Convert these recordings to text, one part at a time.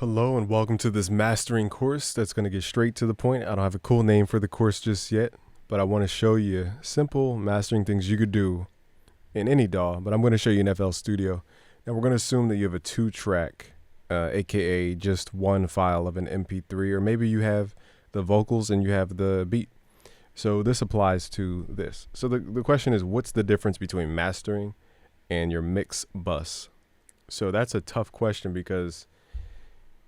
Hello and welcome to this mastering course that's going to get straight to the point. I don't have a cool name for the course just yet, but I want to show you simple mastering things you could do in any DAW, but I'm going to show you in FL Studio. Now we're going to assume that you have a 2-track, aka just one file of an MP3, or maybe you have the vocals and you have the beat. So this applies to this. So the question is, what's the difference between mastering and your mix bus? So that's a tough question because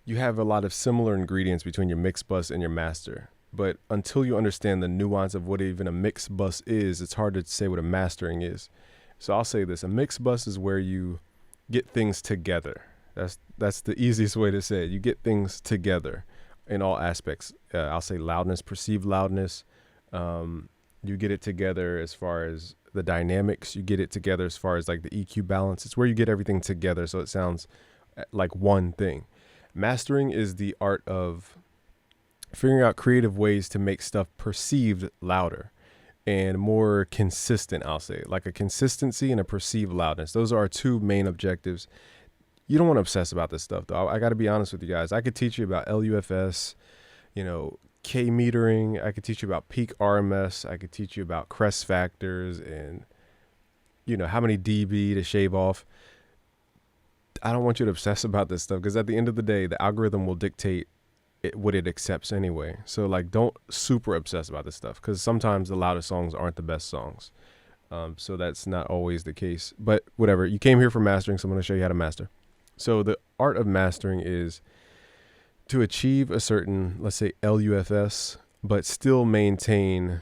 you have a lot of similar ingredients between your mix bus and your master. But until you understand the nuance of what even a mix bus is, it's hard to say what a mastering is. So I'll say this. A mix bus is where you get things together. That's the easiest way to say it. You get things together in all aspects. I'll say loudness, perceived loudness. You get it together as far as the dynamics. You get it together as far as like the EQ balance. It's where you get everything together so it sounds like one thing. Mastering is the art of figuring out creative ways to make stuff perceived louder and more consistent, I'll say, like a consistency and a perceived loudness. Those are our two main objectives. You don't want to obsess about this stuff, though. I got to be honest with you guys. I could teach you about LUFS, K metering. I could teach you about peak RMS. I could teach you about crest factors and, how many dB to shave off. I don't want you to obsess about this stuff because at the end of the day, the algorithm will dictate what it accepts anyway. So don't super obsess about this stuff because sometimes the loudest songs aren't the best songs. So that's not always the case, but whatever. You came here for mastering, so I'm going to show you how to master. So the art of mastering is to achieve a certain, let's say LUFS, but still maintain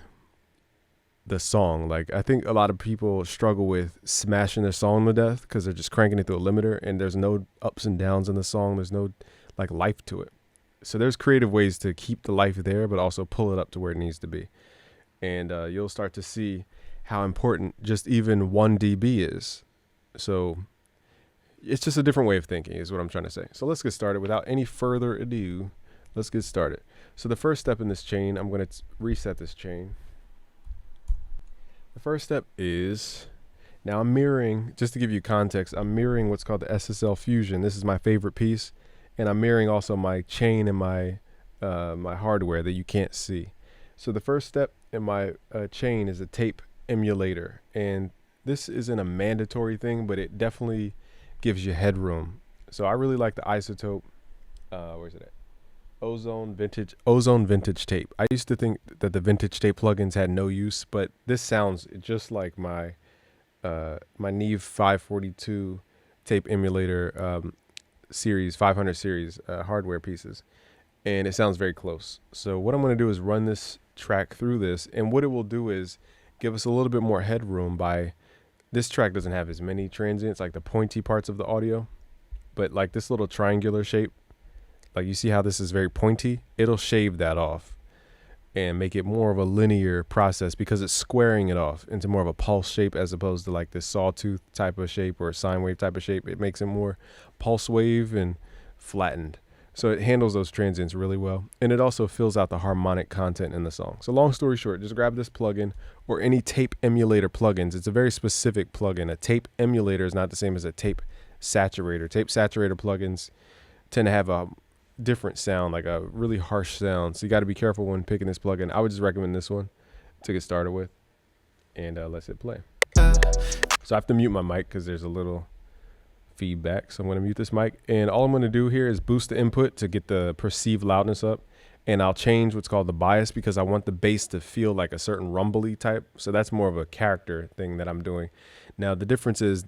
the song. Like I think a lot of people struggle with smashing their song to death because they're just cranking it through a limiter and there's no ups and downs in the song. There's no life to it. So there's creative ways to keep the life there, but also pull it up to where it needs to be. And you'll start to see how important just even 1 dB is. So it's just a different way of thinking is what I'm trying to say. So let's get started. Without any further ado, let's get started. So the first step in this chain, I'm going to reset this chain. The first step is, now I'm mirroring, just to give you context, I'm mirroring what's called the SSL Fusion. This is my favorite piece. And I'm mirroring also my chain and my hardware that you can't see. So the first step in my chain is a tape emulator. And this isn't a mandatory thing, but it definitely gives you headroom. So I really like the Isotope, where's it at? Ozone vintage tape. I used to think that the vintage tape plugins had no use, but this sounds just like my Neve 542 tape emulator series 500 series hardware pieces, and it sounds very close. So what I'm going to do is run this track through this, and what it will do is give us a little bit more headroom. By this track doesn't have as many transients, like the pointy parts of the audio, but like this little triangular shape, like you see how this is very pointy, it'll shave that off and make it more of a linear process because it's squaring it off into more of a pulse shape as opposed to like this sawtooth type of shape or a sine wave type of shape. It makes it more pulse wave and flattened. So it handles those transients really well. And it also fills out the harmonic content in the song. So long story short, just grab this plugin or any tape emulator plugins. It's a very specific plugin. A tape emulator is not the same as a tape saturator. Tape saturator plugins tend to have a different sound, like a really harsh sound. So you got to be careful when picking this plugin. I would just recommend this one to get started with. And let's hit play. So I have to mute my mic because there's a little feedback. So I'm going to mute this mic. And all I'm going to do here is boost the input to get the perceived loudness up. And I'll change what's called the bias because I want the bass to feel like a certain rumbly type. So that's more of a character thing that I'm doing. Now the difference is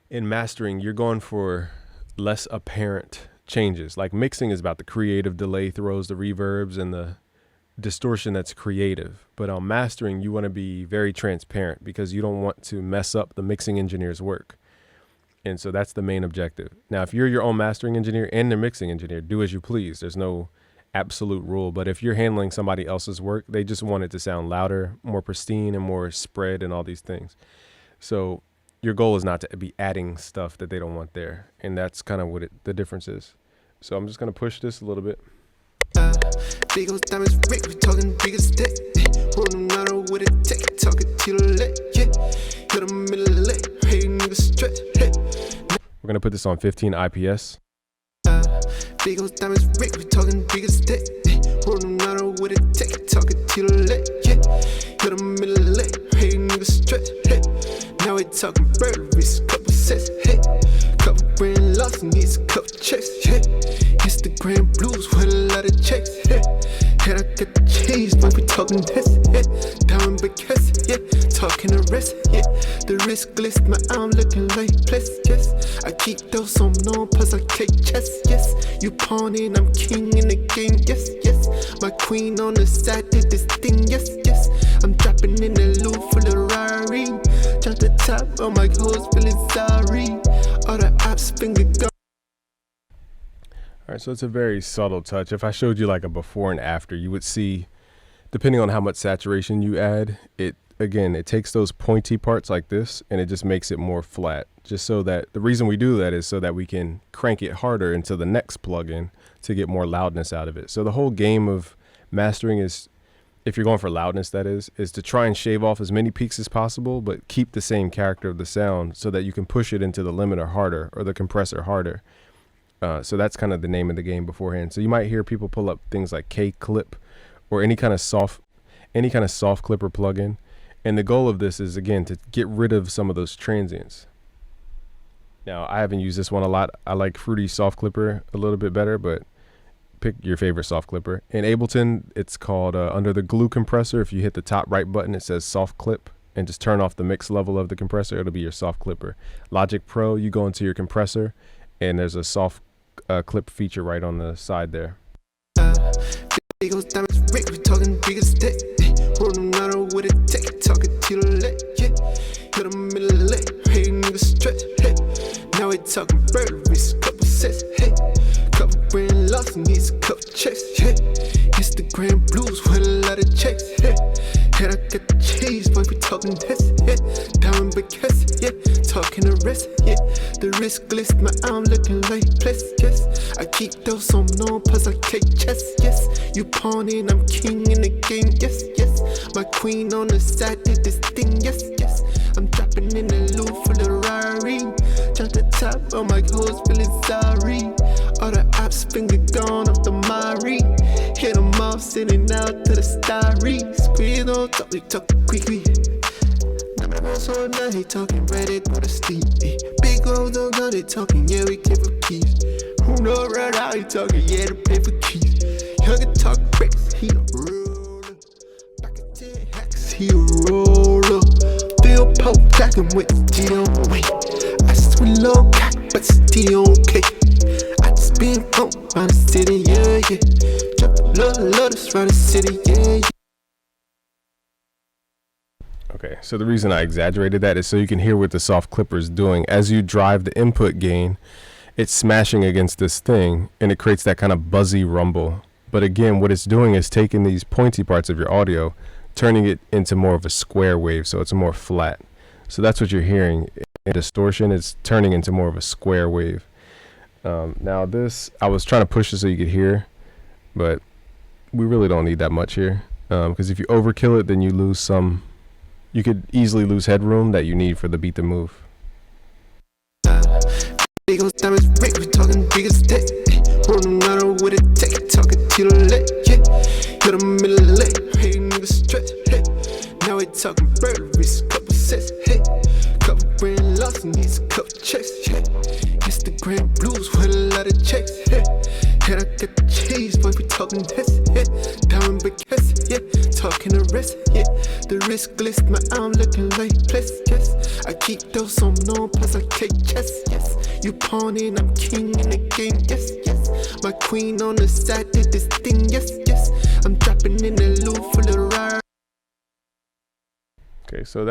in mastering, you're going for less apparent changes. Like mixing is about the creative delay throws, the reverbs, and the distortion that's creative. But on mastering, you want to be very transparent because you don't want to mess up the mixing engineer's work. And so that's the main objective. Now, if you're your own mastering engineer and the mixing engineer, do as you please. There's no absolute rule. But if you're handling somebody else's work, they just want it to sound louder, more pristine, and more spread and all these things. So your goal is not to be adding stuff that they don't want there. And that's kind of what the difference is. So I'm just going to push this a little bit. Big old diamonds, Rick, we talking biggest stick. Hold them matter what it take, talking to the leg, yeah. Hit them in the leg, hey nigga stretch, hey. We're going to put this on 15 IPS. Big old diamonds, Rick, we talking big as that. Rolling out with a tech, talking till late, yeah. Hit 'em in the leg, hey, nigga stretch, hey. Now we talking burglaries, couple sets, hey. Couple grand loss, needs a couple checks, yeah. Instagram blues with a lot of checks, yeah. And I got the cheese, but we talking this, yeah. Diamond because, yeah. Talking the rest, yeah. The wrist glist, my arm looking like bliss, yes. I keep those on no plus I take chess, yes. You pawn and I'm king in the game, yes, yes. My queen on the side did this thing, yes, yes. I'm dropping in the loop full of Rari. Drop the top on my hoes, feeling sorry. All the ops finger go. All right, so it's a very subtle touch. If I showed you like a before and after, you would see, depending on how much saturation you add, it takes those pointy parts like this and it just makes it more flat. Just so that the reason we do that is so that we can crank it harder into the next plugin to get more loudness out of it. So the whole game of mastering is, if you're going for loudness, that is to try and shave off as many peaks as possible, but keep the same character of the sound so that you can push it into the limiter harder or the compressor harder. So that's kind of the name of the game beforehand. So you might hear people pull up things like K-Clip or any kind of soft clipper plugin. And the goal of this is, again, to get rid of some of those transients. Now, I haven't used this one a lot. I like Fruity Soft Clipper a little bit better, but pick your favorite soft clipper. In Ableton, it's called under the glue compressor. If you hit the top right button, it says soft clip, and just turn off the mix level of the compressor. It'll be your soft clipper. Logic Pro, you go into your compressor, and there's a soft clip feature right on the side there. Big old diamonds, Rick, we talking big as that. Rolling out with a tech, talking till late, yeah. Hit 'em in the leg, hey, nigga stretch, hey. Now we talking burglaries, couple sets, hey. Couple grand loss, needs a couple checks, yeah. Instagram blues with a lot of checks, yeah. And I got the cheese, boy, we talking this, yeah. Diamond because, yeah. Talking the rest, yeah. The wrist glist, my arm looking like bliss, yes. I keep those on no plus I take chess, yes. You pawn and I'm king in the game, yes, yes. My queen on the side did this thing, yes, yes. I'm dropping in the loop full of Rari. Drop the top on my hoes, feeling sorry. All the ops finger gone off the Mari. Hit 'em off, sending out to the starry. Squid on top, we talk quickly. Now my boss all night, he talking ready, go to sleep. Big old on gun, they talking, yeah, we give for keys. Who know right out, he talking, yeah, to pay for keys. Younger talk bricks, he a roller. Back at 10 hacks, he a roller. Bill Pope jacking with the G on way. I swing low cock, but still okay. I just been home around the city, yeah, yeah. Drop a lot of around the city, yeah, yeah. Okay, so the reason I exaggerated that is so you can hear what the soft clipper is doing. As you drive the input gain, it's smashing against this thing, and it creates that kind of buzzy rumble. But again, what it's doing is taking these pointy parts of your audio, turning it into more of a square wave, so it's more flat. So that's what you're hearing. In distortion, it's turning into more of a square wave. Now this, I was trying to push it so you could hear, but we really don't need that much here. Because if you overkill it, then you lose some, you could easily lose headroom that you need for the beat to move. Big old diamonds, Rick, we talking big as that. Rolling out with a tech, talking till late, yeah. Hit 'em in the leg, hey, nigga stretch, hey. Now we talking burglaries, couple sets, hey. Couple grand loss, needs a couple checks, yeah. Instagram blues with a lot of checks, yeah. And I got the cheese, boy, we talking this, yeah. Diamond because, yeah. Talking the rest, yeah. The wrist glist, my arm looking like bliss, yes. I keep those on no plus I take chess, yes. You pawn and I'm king in the game, yes, yes. My queen on the side did this thing, yes, yes. I'm dropping in the loop full of Rari. Okay, so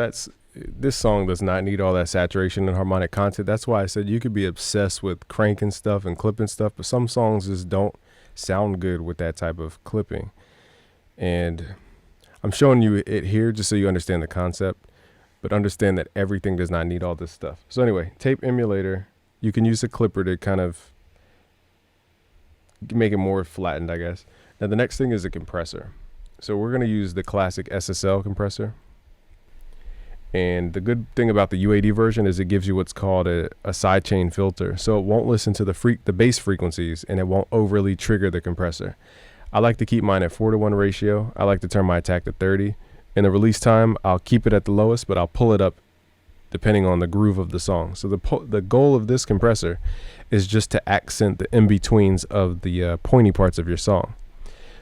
this song does not need all that saturation and harmonic content. That's why I said you could be obsessed with cranking stuff and clipping stuff, but some songs just don't sound good with that type of clipping. And I'm showing you it here just so you understand the concept, but understand that everything does not need all this stuff. So anyway, tape emulator, you can use a clipper to kind of make it more flattened, I guess. Now the next thing is a compressor. So we're going to use the classic SSL compressor. And the good thing about the UAD version is it gives you what's called a sidechain filter. So it won't listen to the bass frequencies, and it won't overly trigger the compressor. I like to keep mine at 4:1 ratio. I like to turn my attack to 30. In the release time, I'll keep it at the lowest, but I'll pull it up depending on the groove of the song. So the goal of this compressor is just to accent the in-betweens of the pointy parts of your song.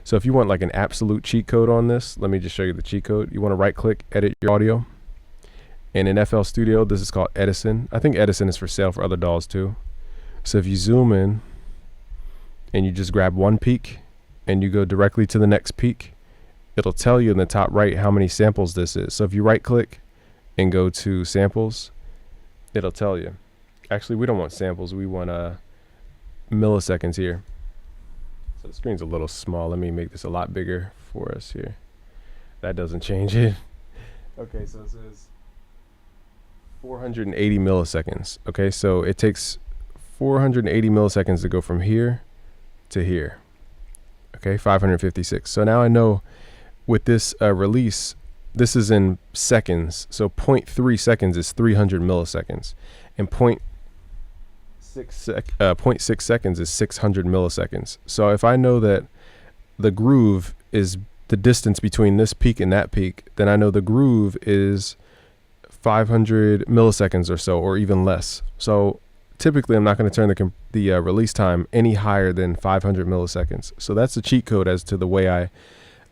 So if you want like an absolute cheat code on this, let me just show you the cheat code. You want to right click, edit your audio. And in FL Studio, this is called Edison. I think Edison is for sale for other DAWs too. So if you zoom in and you just grab one peak and you go directly to the next peak, it'll tell you in the top right how many samples this is. So if you right click and go to samples, it'll tell you. Actually, we don't want samples. We want milliseconds here. So the screen's a little small. Let me make this a lot bigger for us here. That doesn't change it. Okay, so it says 480 milliseconds. Okay, so it takes 480 milliseconds to go from here to here. Okay, 556. So now I know with this release, this is in seconds. So 0.3 seconds is 300 milliseconds, and 0.6 seconds is 600 milliseconds. So if I know that the groove is the distance between this peak and that peak, then I know the groove is 500 milliseconds or so, or even less. So typically I'm not going to turn the release time any higher than 500 milliseconds. So that's the cheat code as to the way I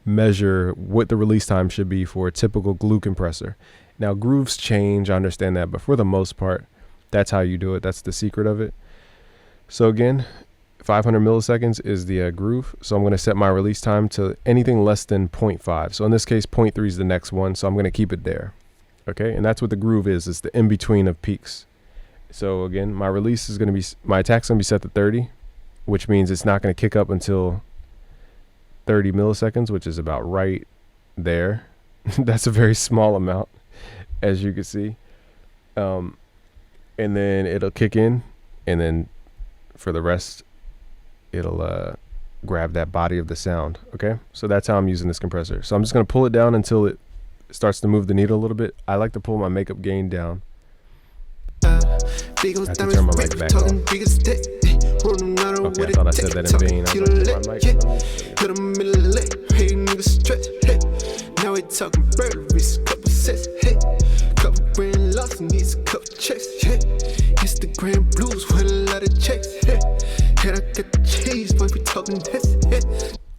measure what the release time should be for a typical glue compressor. Now grooves change, I understand that, but for the most part, that's how you do it. That's the secret of it. So again, 500 milliseconds is the groove. So I'm going to set my release time to anything less than 0.5. So in this case, 0.3 is the next one. So I'm going to keep it there. Okay, and that's what the groove is. It's the in-between of peaks. So again, my release is going to be, my attack's going to be set to 30, which means it's not going to kick up until 30 milliseconds, which is about right there. That's a very small amount, as you can see. And then it'll kick in, and then for the rest, it'll grab that body of the sound. Okay, so that's how I'm using this compressor. So I'm just going to pull it down until it starts to move the needle a little bit. I like to pull my makeup gain down. I have to turn my mic back off. Okay, I thought I said that in vain. I was like, now we talking burglaries, couple sets, hey, couple grand loss needs a couple checks, hey, Instagram blues with a lot of checks, hey, and I got the cheese, boy, we talking this, hey.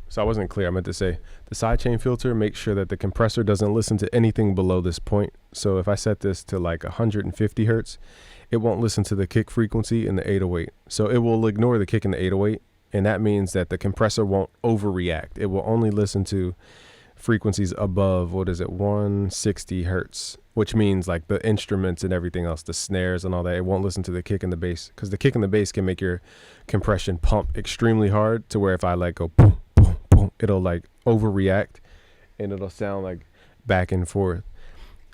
So I wasn't clear. I meant to say the sidechain filter makes sure that the compressor doesn't listen to anything below this point. So if I set this to like 150 hertz, it won't listen to the kick frequency in the 808. So it will ignore the kick in the 808, and that means that the compressor won't overreact. It will only listen to frequencies above, 160 hertz, which means like the instruments and everything else, the snares and all that. It won't listen to the kick and the bass, because the kick and the bass can make your compression pump extremely hard to where if I like go boom, boom, boom, it'll like overreact and it'll sound like back and forth.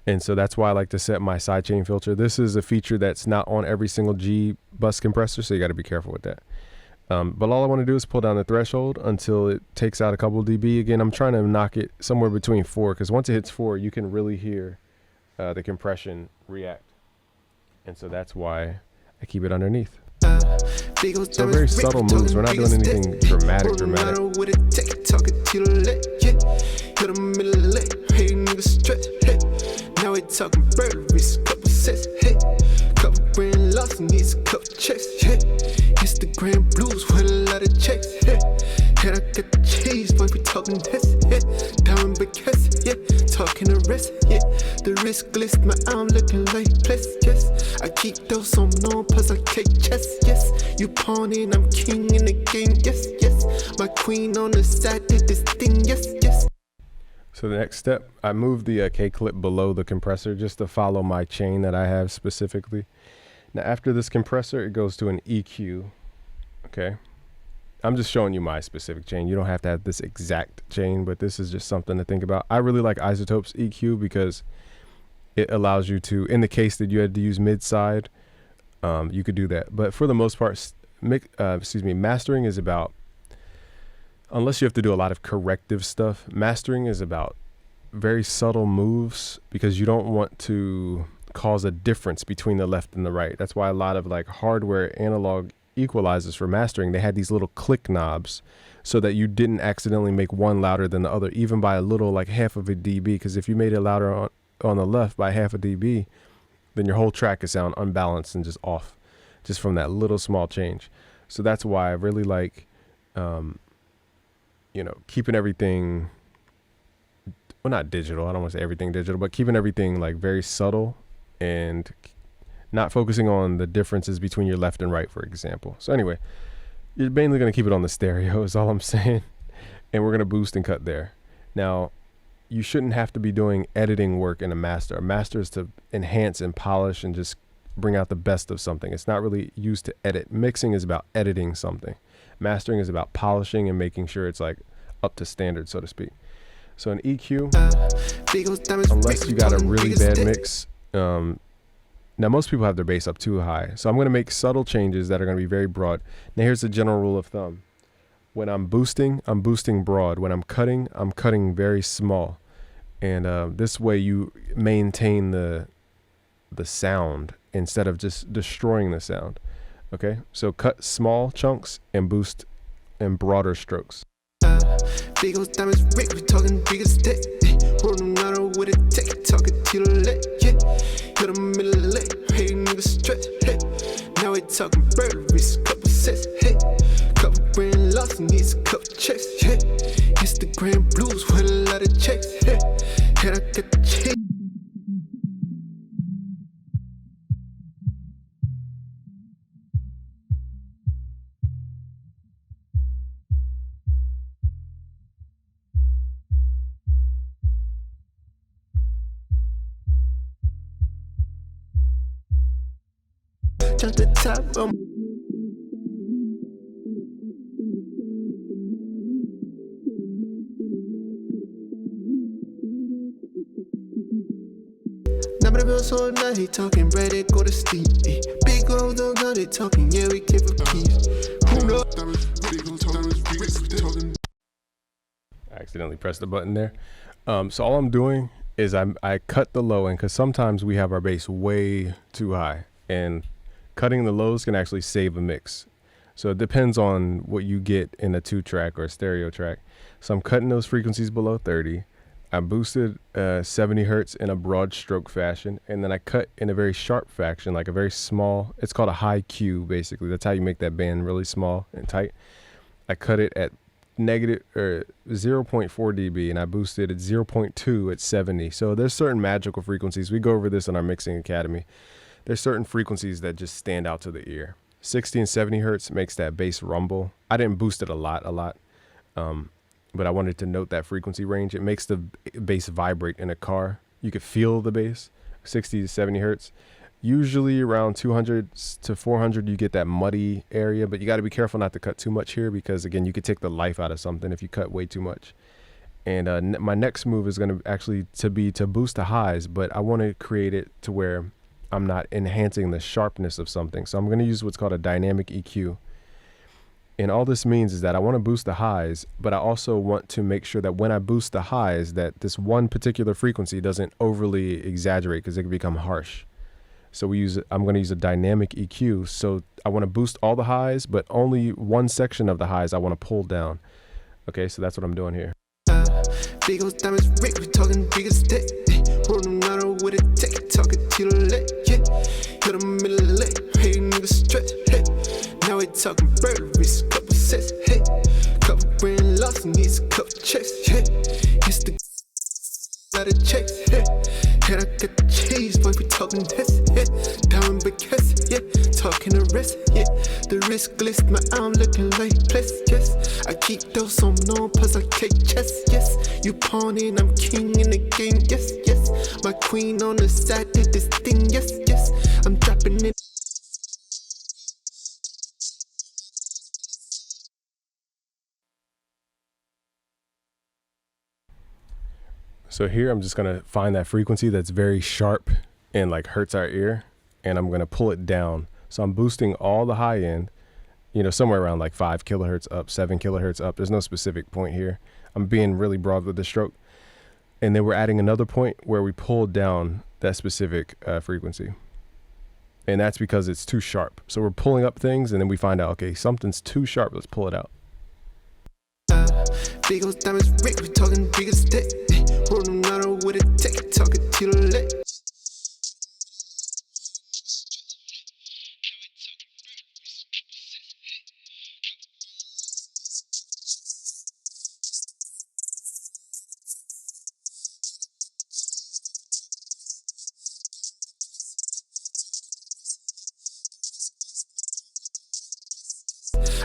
And so that's why I like to set my sidechain filter. This is a feature that's not on every single G bus compressor, so you got to be careful with that. But all I want to do is pull down the threshold until it takes out a couple dB. Again, I'm trying to knock it somewhere between 4, because once it hits 4, you can really hear the compression react. And so that's why I keep it underneath. So very subtle moves. We're not doing anything dramatic. Now we talking burglaries, couple sets, hey, couple grand loss needs a couple checks, hey, Instagram blues with a lot of checks, hey, and I got the cheese, boy, we talking this, yeah, down because, yeah, talking the rest, yeah, the risk list, my arm looking like plus, yes, I keep those on plus I take chess, yes, you pawn and I'm king in the game, yes, yes, my queen on the side did this thing, yes, yes. So the next step, I move the K clip below the compressor just to follow my chain that I have specifically. Now after this compressor, it goes to an EQ. Okay, I'm just showing you my specific chain. You don't have to have this exact chain, but this is just something to think about. I really like Isotope's EQ because it allows you to, in the case that you had to use mid side, you could do that. But for the most part, mastering is about, unless you have to do a lot of corrective stuff, mastering is about very subtle moves because you don't want to cause a difference between the left and the right. That's why a lot of like hardware analog equalizers for mastering, they had these little click knobs so that you didn't accidentally make one louder than the other, even by a little, like half of a dB. Because if you made it louder on the left by half a dB, then your whole track could sound unbalanced and just off, just from that little small change. So that's why I really like, keeping everything, well, not digital. I don't want to say everything digital, but keeping everything like very subtle and not focusing on the differences between your left and right, for example. So anyway, you're mainly going to keep it on the stereo is all I'm saying. And we're going to boost and cut there. Now, you shouldn't have to be doing editing work in a master. A master is to enhance and polish and just bring out the best of something. It's not really used to edit. Mixing is about editing something. Mastering is about polishing and making sure it's like up to standard, so to speak. So in EQ, unless you got a really bad mix, now most people have their bass up too high. So I'm going to make subtle changes that are going to be very broad. Now here's the general rule of thumb. When I'm boosting broad. When I'm cutting very small. And this way you maintain the sound instead of just destroying the sound. Okay, so cut small chunks and boost in broader strokes. Big old diamonds, Rick, we talking big as that. Hold no matter what it take, talking to the left, yeah. Hit them in the leg, hey, nigga stretch, hey. Now we talking burglaries, couple sets, hey. Couple grand loss, needs a couple checks, hey. Instagram blues with a lot of checks, hey. Head I got the check. Jump the top of now but I so now they talking ready go to sleep. Big old now they talking, yeah, we give up keys. Who knows? I accidentally pressed the button there. So all I'm doing is I cut the low end because sometimes we have our bass way too high, and cutting the lows can actually save a mix. So it depends on what you get in a 2-track or a stereo track. So I'm cutting those frequencies below 30. I boosted 70 hertz in a broad stroke fashion, and then I cut in a very sharp fashion, like a very small, it's called a high Q basically. That's how you make that band really small and tight. I cut it at negative or 0.4 dB, and I boosted at 0.2 at 70. So there's certain magical frequencies. We go over this in our mixing academy. There's certain frequencies that just stand out to the ear. 60 and 70 hertz makes that bass rumble. I didn't boost it a lot, but I wanted to note that frequency range. It makes the bass vibrate in a car. You could feel the bass, 60 to 70 hertz. Usually around 200 to 400, you get that muddy area, but you got to be careful not to cut too much here because, again, you could take the life out of something if you cut way too much. And my next move is going to actually to boost the highs, but I want to create it to where I'm not enhancing the sharpness of something. So I'm going to use what's called a dynamic EQ. And all this means is that I want to boost the highs, but I also want to make sure that when I boost the highs, that this one particular frequency doesn't overly exaggerate because it can become harsh. So I'm going to use a dynamic EQ. So I want to boost all the highs, but only one section of the highs I want to pull down. Okay, so that's what I'm doing here. Big old diamonds, Rick, we talking big as that. Hold no matter what it take, talking to the left, yeah. Hit them in the leg, hey, nigga stretch, hey. Now we talking burglaries, couple sets, hey. Couple grand loss, needs a couple checks, hey. It's the lot of checks, hey. Head I got the cheese, boy, we talking this, yeah. Down big case, yeah. Talking the rest, yeah. The wrist glist, my arm looking like bliss, yes. I keep those on no plus I take chess, yes. You pawning, I'm king in the game, yes, yes. My queen on the side did this thing, yes, yes. I'm dropping it. So here I'm just going to find that frequency that's very sharp and like hurts our ear, and I'm going to pull it down. So I'm boosting all the high end, somewhere around like 5 kilohertz up, 7 kilohertz up. There's no specific point here. I'm being really broad with the stroke. And then we're adding another point where we pull down that specific frequency. And that's because it's too sharp. So we're pulling up things and then we find out, okay, something's too sharp. Let's pull it out. Big old diamonds, Rick, we talking big as stick. Hold no matter what it take, talking till late.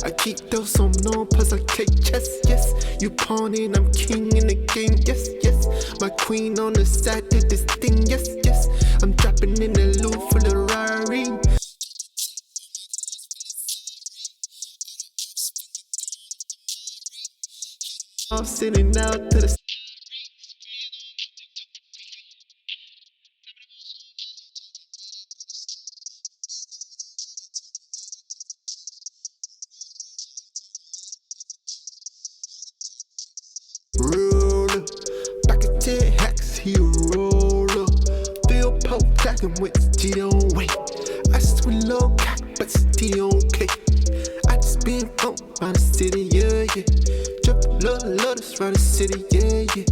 I keep those on no plus I take chess, yes. You pawn and I'm king in the game, yes, yes. My queen on the side did this thing, yes, yes. I'm dropping in the loop for the Rari. I'm sitting out to the roller. Back at 10 hacks, he a roller. Bill Pope jacking with G on way. I just went low cock, but still okay. I just been on around the city, yeah, yeah. Drop love, love this round the city, yeah, yeah.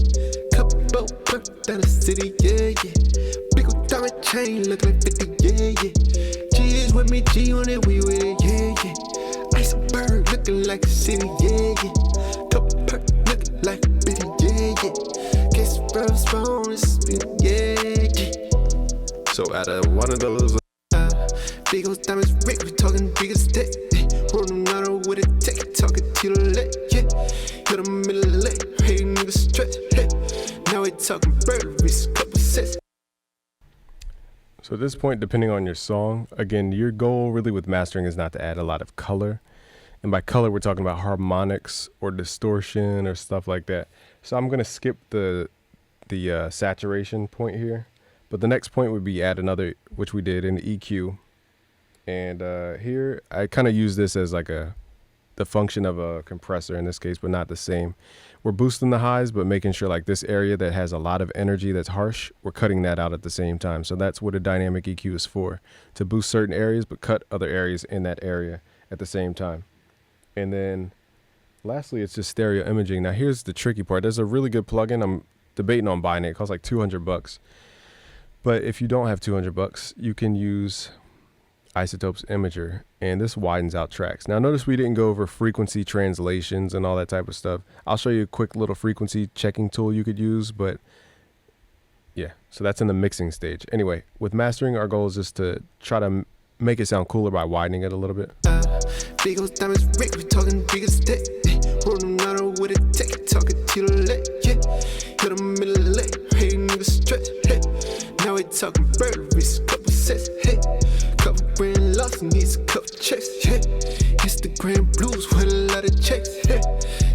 Couple boat perk down the city, yeah, yeah. Big ol' diamond chain look like 50, yeah, yeah. G is with me, G on it, we with it, yeah, yeah. Iceberg looking like a city, yeah, yeah. Couple perk looking like a bitty, yeah, yeah. Guess what's wrong, it's yeah, yeah. So out of one of those, Big old diamonds, Rick, we talking big as stick. Hold no matter what it take, talking till late, yeah. Hit 'em in the leg, hey nigga stretch, hey. Now we talking burglaries, couple sets. so at this point, depending on your song, again, your goal really with mastering is not to add a lot of color. And by color, we're talking about harmonics or distortion or stuff like that. So I'm gonna skip the saturation point here. But the next point would be add another, which we did in the EQ. And here, I kind of use this as like the function of a compressor in this case, but not the same. We're boosting the highs, but making sure like this area that has a lot of energy that's harsh, we're cutting that out at the same time. So that's what a dynamic EQ is for, to boost certain areas, but cut other areas in that area at the same time. And then lastly, it's just stereo imaging. Now here's the tricky part. There's a really good plugin. I'm debating on buying it. It costs like $200. But if you don't have $200, you can use Isotope's Imager, and this widens out tracks. Now notice we didn't go over frequency translations and all that type of stuff. I'll show you a quick little frequency checking tool you could use, but yeah, so that's in the mixing stage. Anyway, with mastering, our goal is just to try to make it sound cooler by widening it a little bit. Big old diamonds, Rick, we talking big as stick. Hold no matter what it take, talking till late, yeah. Hit 'em in the leg, hey nigga stretch, hey. Now we talking burglaries, couple sets, hey. Couple grand lost, needs a couple checks, yeah. Instagram blues with a lot of checks, yeah.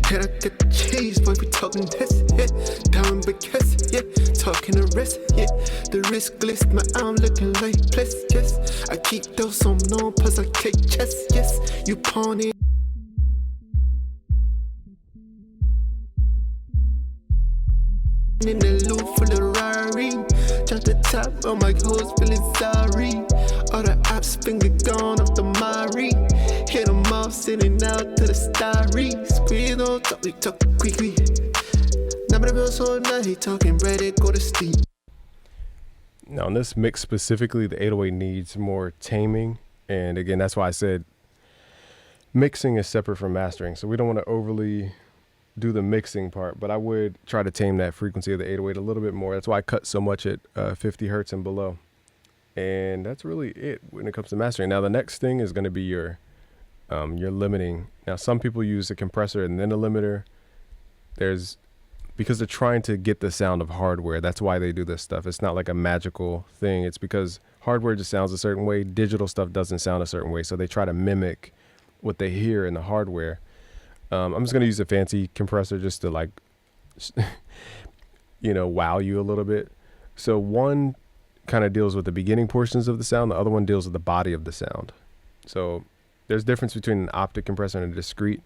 Head I got the cheese, boy, we talking this, yeah. Down big case, yeah. Talking the rest, yeah. The risk list, my arm looking like plus, yes. I keep those on no plus I take chess, yes. You pawn it. In the loop for the Rari. Drop the top, oh my hoes feeling sorry. All the ops finger gone off the Mari. Hit 'em off, sitting out to the starry. Squeeze on top, we talk quickly. Now but I'm so nice, he talking ready, go to sleep. Now in this mix specifically, the 808 needs more taming. And again, that's why I said mixing is separate from mastering. So we don't want to overly do the mixing part, but I would try to tame that frequency of the 808 a little bit more. That's why I cut so much at 50 hertz and below. And that's really it when it comes to mastering. Now the next thing is going to be your limiting. Now some people use a compressor and then a limiter. Because they're trying to get the sound of hardware. That's why they do this stuff. It's not like a magical thing. It's because hardware just sounds a certain way. Digital stuff doesn't sound a certain way. So they try to mimic what they hear in the hardware. I'm just going to use a fancy compressor just to like, wow you a little bit. So one kind of deals with the beginning portions of the sound. The other one deals with the body of the sound. So there's difference between an optic compressor and a discrete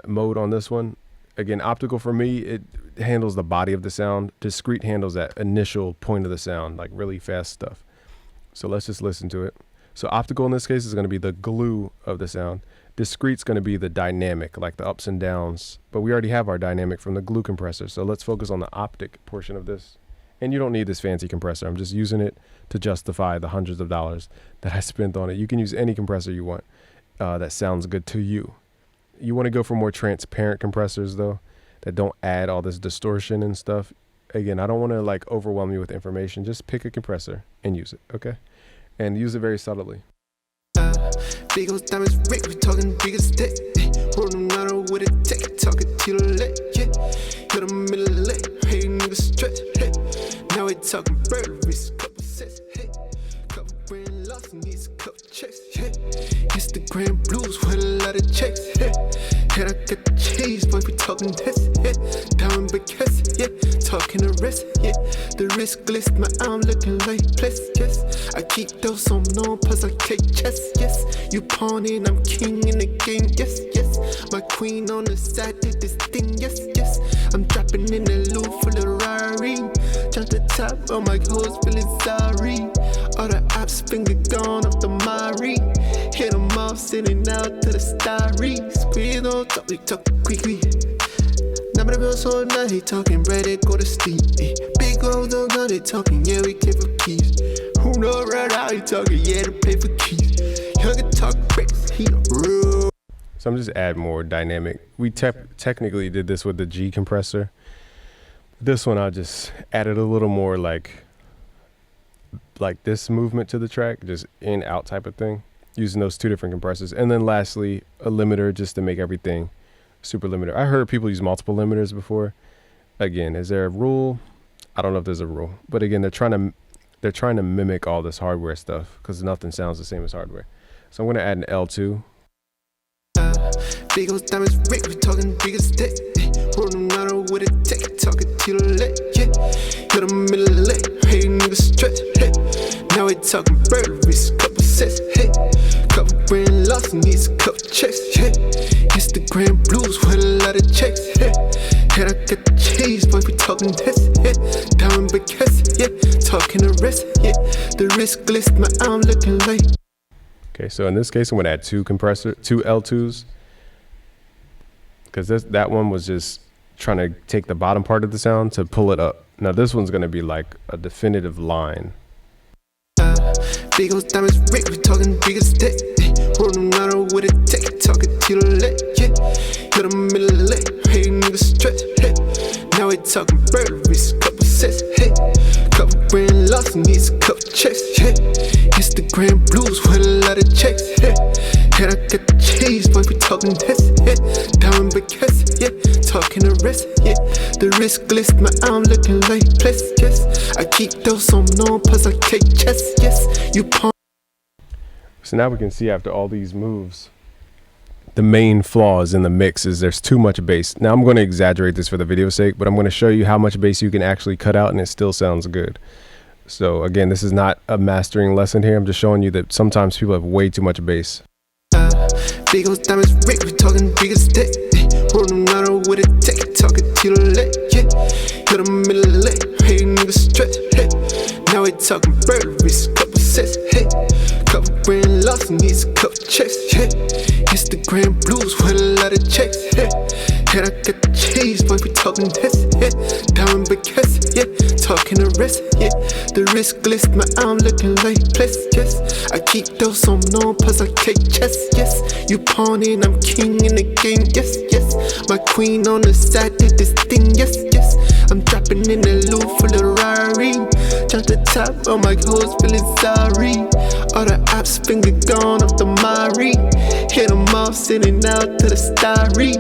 mode on this one. Again, optical for me, it handles the body of the sound. Discrete handles that initial point of the sound, like really fast stuff. So let's just listen to it. So optical in this case is going to be the glue of the sound. Discrete's going to be the dynamic, like the ups and downs. But we already have our dynamic from the glue compressor. So let's focus on the optic portion of this. And you don't need this fancy compressor. I'm just using it to justify the hundreds of dollars that I spent on it. You can use any compressor you want that sounds good to you. You want to go for more transparent compressors though, that don't add all this distortion and stuff. Again, I don't want to like overwhelm you with information. Just pick a compressor and use it, okay? And use it very subtly. Big old diamonds, Rick, we talking bigger stick. Hold them not with a tech, talking to the leg, yeah. Hit them in the leg, hey, nigga stretch, hey. Now we talking burglaries, couple sets, hey. Couple grand loss, needs a couple checks, hey. Instagram blues with a lot of checks, hey. Head I get the cheese, boy, we talking this, yeah. Diamond because, yeah. Talking the rest, yeah. The wrist list, my arm looking like bliss, yes. I keep those on no plus I take chess, yes. You pawning, I'm king in the game, yes, yes. My queen on the side did this thing, yes, yes. I'm dropping in the loop for the Rari. Jump the top, oh my hoes feeling sorry. All the ops finger gone off the Mari. Hit them off, sending out to the starry. Squeeze on top, we talk quickly. Now my bills so now he talking bread, they go to sleep. Big old don't know they talking, yeah, we came for keys. Who know right now he talking, yeah, to pay for keys. Young talk bricks, he real. So I'm just add more dynamic. We technically did this with the G compressor. This one I just added a little more like this movement to the track, just in out type of thing, using those two different compressors. And then lastly, a limiter just to make everything super limiter. I heard people use multiple limiters before. Again, is there a rule? I don't know if there's a rule, but again, they're trying to mimic all this hardware stuff because nothing sounds the same as hardware. So I'm going to add an L2. Big old diamonds, Rick, we talking bigger stick. Hold them not with a tech, talking to the leg, yeah. Hit them in the leg, hey, nigga stretch, hey. Now we talking burglaries, couple sets, hey. Couple grand loss, needs a couple checks, hey. Instagram blues with a lot of checks, hey. Head I get the cheese, boy, we talking this, yeah. Diamond because, yeah. Talking the rest, yeah. The wrist list, my arm looking like. Okay, so in this case, I'm gonna add two L2s, because that one was just trying to take the bottom part of the sound to pull it up. Now this one's gonna be like a definitive line. Big old diamonds, Rick, we talking bigger stick. Hold them not with a tech, talking to the leg, yeah. Hit them in the leg, hey, nigga stretch, hey. Now we talking burglaries, couple sets, hey. Couple grand loss, needs a couple checks, hey. Instagram blues with a lot of checks, hey. Head I get the cheese, boy, we talking this, yeah. Diamond because, yeah. Talking the rest, yeah. The wrist list, my arm looking like bliss, yes. I keep those on no plus I take chess, yes. You pawn. So now we can see after all these moves, the main flaws in the mix is there's too much bass. Now I'm going to exaggerate this for the video's sake, but I'm going to show you how much bass you can actually cut out and it still sounds good. So again, this is not a mastering lesson here. I'm just showing you that sometimes people have way too much bass. Big old diamonds, Rick, we talking bigger stick. Hold them not with a tech, talking to the leg, yeah. Hit them in the leg, hey, nigga stretch, hey. Now we talking burglaries, couple sets, hey. Couple grand loss, needs a couple checks, hey. Instagram blues with a lot of checks, hey. Head I get the cheese, boy, we talking this, yeah. Diamond because, yeah. Talking the rest, yeah. The wrist list, my arm looking like bliss, yes. I keep those on no plus I take chess, yes. You pawning, I'm king in the game, yes, yes. My queen on the side did this thing, yes, yes. I'm dropping in the loop for the Rari. Jump the top, oh my hoes feeling sorry. All the ops finger gone off the Mari. Hit them off, sending out to the starry.